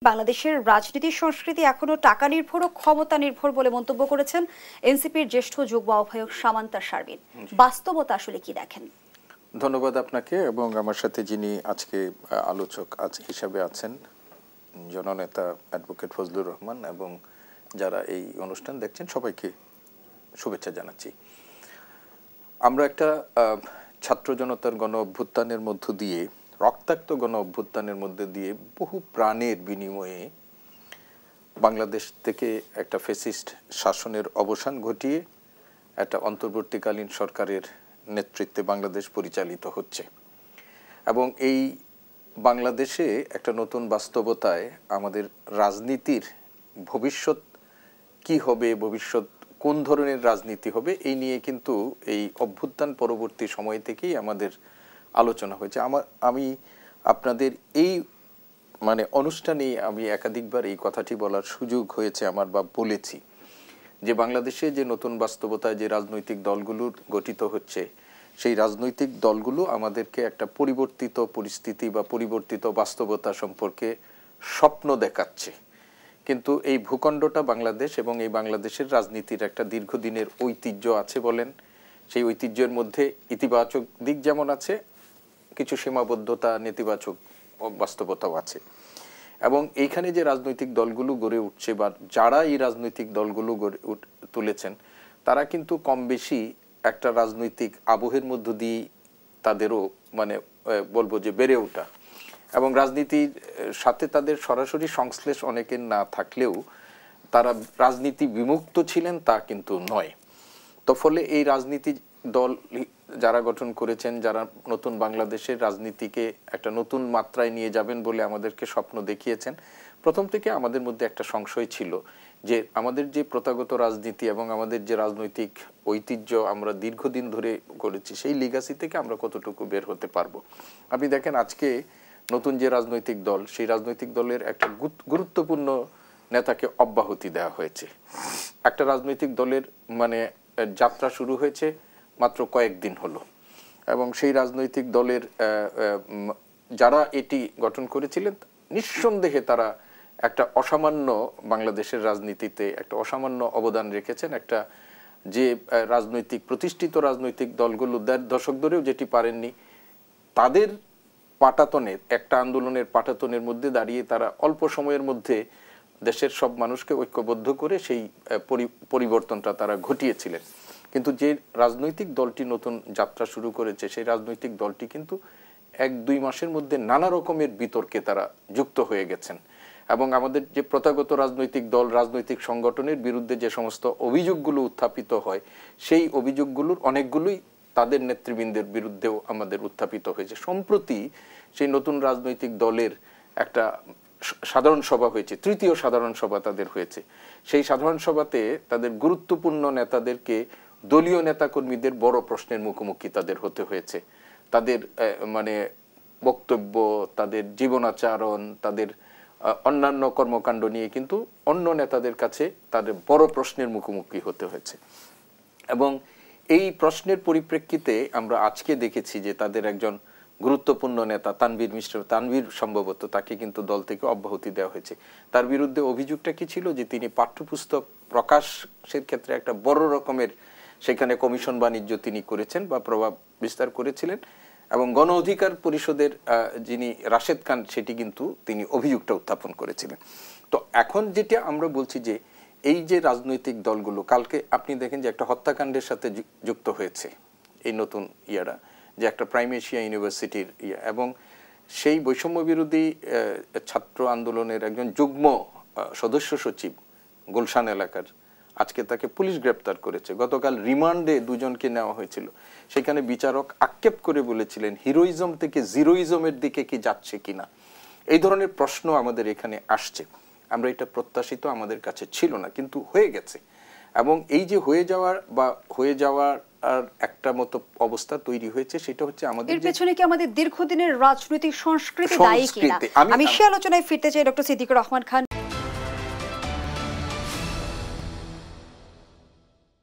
বাংলাদেশের রাজনীতির সংস্কৃতি এখনো টাকা নির্ভর ও ক্ষমতা নির্ভর বলে মন্তব্য করেছেন এনসিপির জ্যেষ্ঠ যুগ্ম আহ্বায়ক সামান্তা শারমিন। বাস্তবতা আসলে কি দেখেন? ধন্যবাদ আপনাকে এবং আমার সাথে যিনি আজকে আলোচক হিসাবে আছেন জননেতা অ্যাডভোকেট ফজলুর রহমান এবং যারা এই অনুষ্ঠান দেখছেন সবাইকে শুভেচ্ছা জানাচ্ছি। আমরা একটা ছাত্র জনতার গণ অভ্যুত্থানের মধ্য দিয়ে, রক্তাক্ত গণ অভ্যুত্থানের মধ্যে দিয়ে বহু প্রাণের বিনিময়ে বাংলাদেশ থেকে একটা ফ্যাসিস্ট শাসনের অবসান ঘটিয়ে একটা অন্তর্বর্তীকালীন সরকারের নেতৃত্বে বাংলাদেশ পরিচালিত হচ্ছে এবং এই বাংলাদেশে একটা নতুন বাস্তবতায় আমাদের রাজনীতির ভবিষ্যৎ কি হবে, ভবিষ্যৎ কোন ধরনের রাজনীতি হবে এই নিয়ে কিন্তু এই অভ্যুত্থান পরবর্তী সময় থেকেই আমাদের আলোচনা হয়েছে। আমি আপনাদের এই অনুষ্ঠানে আমি একাধিকবার এই কথাটি বলার সুযোগ হয়েছে আমার, বা বলেছি যে বাংলাদেশে যে নতুন বাস্তবতায় যে রাজনৈতিক দলগুলো গঠিত হচ্ছে সেই রাজনৈতিক দলগুলো আমাদেরকে একটা পরিবর্তিত পরিস্থিতি বা পরিবর্তিত বাস্তবতা সম্পর্কে স্বপ্ন দেখাচ্ছে। কিন্তু এই ভূখণ্ডটা বাংলাদেশ এবং এই বাংলাদেশের রাজনীতির একটা দীর্ঘদিনের ঐতিহ্য আছে বলেন, সেই ঐতিহ্যের মধ্যে ইতিবাচক দিক যেমন আছে, কিছু সীমাবদ্ধতা, নেতিবাচক বাস্তবতাও আছে। এবং এইখানে যে রাজনৈতিক দলগুলো গড়ে উঠছে বা যারা এই রাজনৈতিক দলগুলো গড়ে তুলেছেন তারা কিন্তু কম বেশি একটা রাজনৈতিক আবহের মধ্য দিয়ে তাদেরও বলবো যে বেড়ে ওঠা এবং রাজনীতির সাথে তাদের সরাসরি সংশ্লেষ অনেকের না থাকলেও তারা রাজনীতি বিমুক্ত ছিলেন তা কিন্তু নয়। তো ফলে এই রাজনীতি দল যারা গঠন করেছেন, যারা নতুন বাংলাদেশের রাজনীতিকে একটা নতুন মাত্রায় নিয়ে যাবেন বলে আমাদেরকে স্বপ্ন দেখিয়েছেন, প্রথম থেকে আমাদের মধ্যে একটা সংশয় ছিল যে আমাদের যে প্রথাগত রাজনীতি এবং আমাদের যে রাজনৈতিক ঐতিহ্য আমরা দীর্ঘদিন ধরে করেছি সেই লিগাসি থেকে আমরা কতটুকু বের হতে পারবো। আপনি দেখেন আজকে নতুন যে রাজনৈতিক দল, সেই রাজনৈতিক দলের একটা গুরুত্বপূর্ণ নেতাকে অব্যাহতি দেওয়া হয়েছে। একটা রাজনৈতিক দলের যাত্রা শুরু হয়েছে মাত্র কয়েকদিন হলো এবং সেই রাজনৈতিক দলের যারা এটি গঠন করেছিলেন নিঃসন্দেহে তারা একটা অসামান্য বাংলাদেশের রাজনীতিতে একটা অসামান্য অবদান রেখেছেন। একটা যে রাজনৈতিক প্রতিষ্ঠিত রাজনৈতিক দলগুলো ১.৫ দশক ধরেও যেটি পারেননি, তাদের পাটাতনের একটা আন্দোলনের পাটাতনের মধ্যে দাঁড়িয়ে তারা অল্প সময়ের মধ্যে দেশের সব মানুষকে ঐক্যবদ্ধ করে সেই পরিবর্তনটা তারা ঘটিয়েছিলেন। কিন্তু যে রাজনৈতিক দলটি নতুন যাত্রা শুরু করেছে সেই রাজনৈতিক দলটি কিন্তু ১-২ মাসের মধ্যে নানা রকমের বিতর্কে তারা যুক্ত হয়ে গেছেন এবং আমাদের যে প্রথাগত রাজনৈতিক দল, রাজনৈতিক সংগঠনের বিরুদ্ধে যে সমস্ত অভিযোগগুলো উত্থাপিত হয় সেই অভিযোগগুলোর অনেকগুলোই তাদের নেতৃবৃন্দের বিরুদ্ধেও আমাদের উত্থাপিত হয়েছে। সম্প্রতি সেই নতুন রাজনৈতিক দলের একটা সাধারণ সভা হয়েছে, ৩য় সাধারণ সভা তাদের হয়েছে। সেই সাধারণ সভাতে তাদের গুরুত্বপূর্ণ নেতাদেরকে দলীয় নেতাকর্মীদের বড় প্রশ্নের মুখোমুখি তাদের হতে হয়েছে। তাদের বক্তব্য, তাদের জীবনাচরণ, তাদের অন্যান্য কর্মকাণ্ড নিয়ে কিন্তু অন্য নেতাদের কাছে তাদের বড় প্রশ্নের মুখোমুখি হতে হয়েছে এবং এই প্রশ্নের পরিপ্রেক্ষিতে আমরা আজকে দেখেছি যে তাদের একজন গুরুত্বপূর্ণ নেতা মিস্টার তানভীর সম্ভবত তাকে কিন্তু দল থেকে অব্যাহতি দেওয়া হয়েছে। তার বিরুদ্ধে অভিযোগটা কি ছিল যে তিনি পাঠ্যপুস্তক প্রকাশের ক্ষেত্রে একটা বড় রকমের সেখানে কমিশন বাণিজ্য তিনি করেছেন বা প্রভাব বিস্তার করেছিলেন এবং গণ অধিকার পরিষদের যিনি রাশেদ খান সেটি কিন্তু তিনি অভিযোগটা উত্থাপন করেছিলেন। তো এখন যেটা আমরা বলছি যে এই যে রাজনৈতিক দলগুলো, কালকে আপনি দেখেন যে একটা হত্যাকাণ্ডের সাথে যুক্ত হয়েছে এই নতুন ইয়ারা, যে একটা প্রাইম এশিয়া ইউনিভার্সিটির এবং সেই বৈষম্য বিরোধী ছাত্র আন্দোলনের একজন যুগ্ম সদস্য সচিব গুলশান এলাকার, আজকে তাকে পুলিশ গ্রেপ্তার করেছে। গতকাল রিমান্ডে ২ জনকে নেওয়া হয়েছিল। সেখানে বিচারক আক্ষেপ করে বলেছিলেন হিরোইজম থেকে জিরোইজমের দিকে কি যাচ্ছে কিনা। এই ধরনের প্রশ্ন আমাদের এখানে আসছে। আমরা এটা প্রত্যাশিত আমাদের কাছে ছিল না, কিন্তু হয়ে গেছে এবং এই যে হয়ে যাওয়ার একটা মতো অবস্থা তৈরি হয়েছে সেটা হচ্ছে আমাদের এর পেছনে কি আমাদের দীর্ঘদিনের রাজনৈতিক সংস্কৃতি দায়ী কিনা? আমি সে আলোচনায় ফিরতে চাই ডক্টর সিদ্দিকুর রহমান খান।